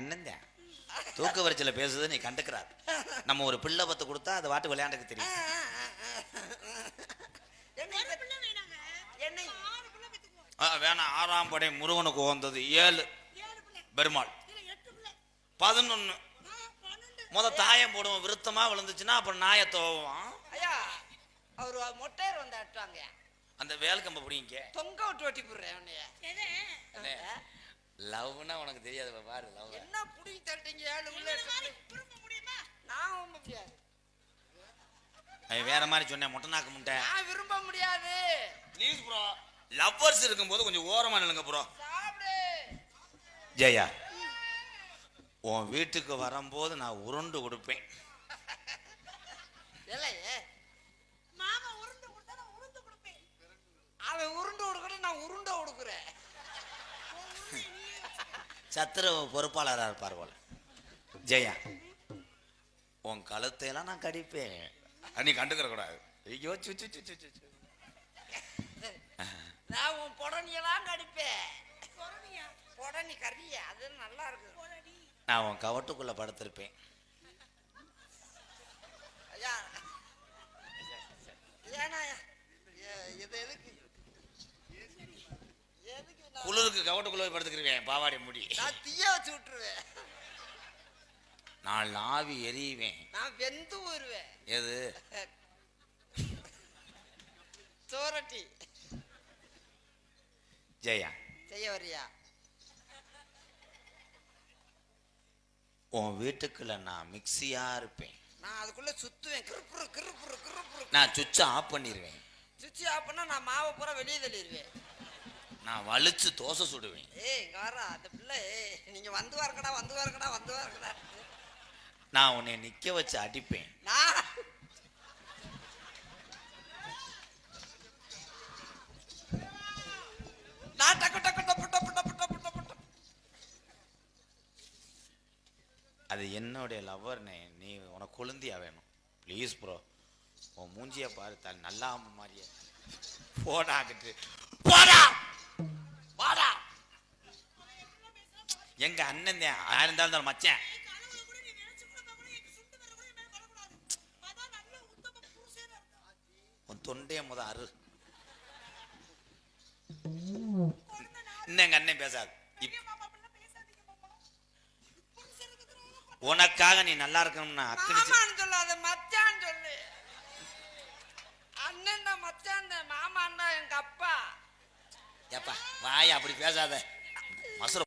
அண்ணன் தான் தூக்க வரிச்சல பேசுது, நீ கண்டுக்கிறார். நம்ம ஒரு பிள்ளை பத்து கொடுத்தா அது வாட்டு விளையாண்டுக்கு தெரியும். வேணாம், 6ஆம் படை முருகனுக்கு வந்தது 7 பெருமாள் 11. முத தாயம் போடுவோம், விருத்தமா விழுந்துச்சுன்னா அப்புறம் நாய தோவான். அவரு மொட்டையர் வந்து ஆட்டுவாங்க. அந்த வேல் கம்ப பிடிங்க தொங்க விட்டு வெட்டி போடுறேன். லவ்னா உனக்கு தெரியாது பாரு. லவ் என்ன புடிங்கி தட்டிங்க 7 உள்ள விரும்ப முடியுமா? நான் விரும்ப முடியாது. வேற மாதிரி சொன்னேன், மொட்டை நாக்கு முட்டை. நான் விரும்ப முடியாது. ப்ளீஸ் ப்ரோ, லவ்வர்ஸ் இருக்கும்போது கொஞ்சம் ஓரமா நில்லுங்க ப்ரோ. சாப்பிடு. ஜெயா, உன் வீட்டுக்கு வரும்போது நான் உருண்டு கொடுப்பேன். மாமா உருண்டு கொடுத்தா நான் உருண்டு கொடுப்பேன். அவன் உருண்டு கொடுக்கணும், நான் உருண்டை கொடுக்குறேன். சத்திர பொறுப்பாளராக இருப்பார் போல. ஜெயா, உன் கழுத்தையெல்லாம் நான் கடிப்பேன், நீ கண்டுக்கிற கூடாது. ஐயோ நான் உன் பொடனியெல்லாம் கடிப்பேன். பொடனி கறியா, அது நல்லா இருக்கு. நான் உன் கவட்டுக்குள்ள படுத்திருப்பேன். ஐயா ஏன்னா இது எதுக்கு குளிருக்கு கவட்டுக்குள்ள படுத்துக்கிறேன். பாவாடி முடி நான் தீய வச்சு விட்டுருவேன். நான் ஆவி எரியுவேன். நான் வெந்து போயிருவேன். எது சோரட்டி. ஜெயா, செய்ய வரியா? உன் வீட்டுக்குள்ள நான் மிக்சியா இருப்பேன். நான் அதுக்குள்ள சுத்துவேன். கிருப்புரு கிருப்புரு கிருப்புரு. நான் சுவிட்ச ஆஃப் பண்ணிடுவேன். சுவிட்ச் ஆஃப் பண்ணா நான் மாவை பூரா வெளியே தள்ளிடுவேன். நான் வலிச்சு தோசை சுடுவேன். இங்க வர அந்த பிள்ளை, நீங்க வந்து வரக்கடா வந்து வரக்கடா வந்து வரக்கடா. நான் உன்னை நிக்க வச்சு அடிப்பேன். நான் டக்கு டக்கு டப்பு டப்பு டப்பு டப்பு டப்பு. அது என்னுடைய லவ்வர்னே, நீ உனக்கு குழந்தையா வேணும். ப்ளீஸ் ப்ரோ, உன் மூஞ்சிய பாரு, நல்லா மாதிரியே போடாக்கிட்டு போடா வாடா. எங்க அண்ணன் தான் யார் இருந்தாலும் மச்சான். உன் தொண்டைய முத அரு. இன்னும் எங்க அண்ணன் பேசாது. உனக்காக நீ நல்லா இருக்கணும்னா மாமான்னு சொல்லாத, மச்சான் சொல்லு. அண்ணன் தான் மச்சான் தான், மாமான் தான் எங்க அப்பா. ஏப்பா வாய் அப்படி பேசாத. மசுர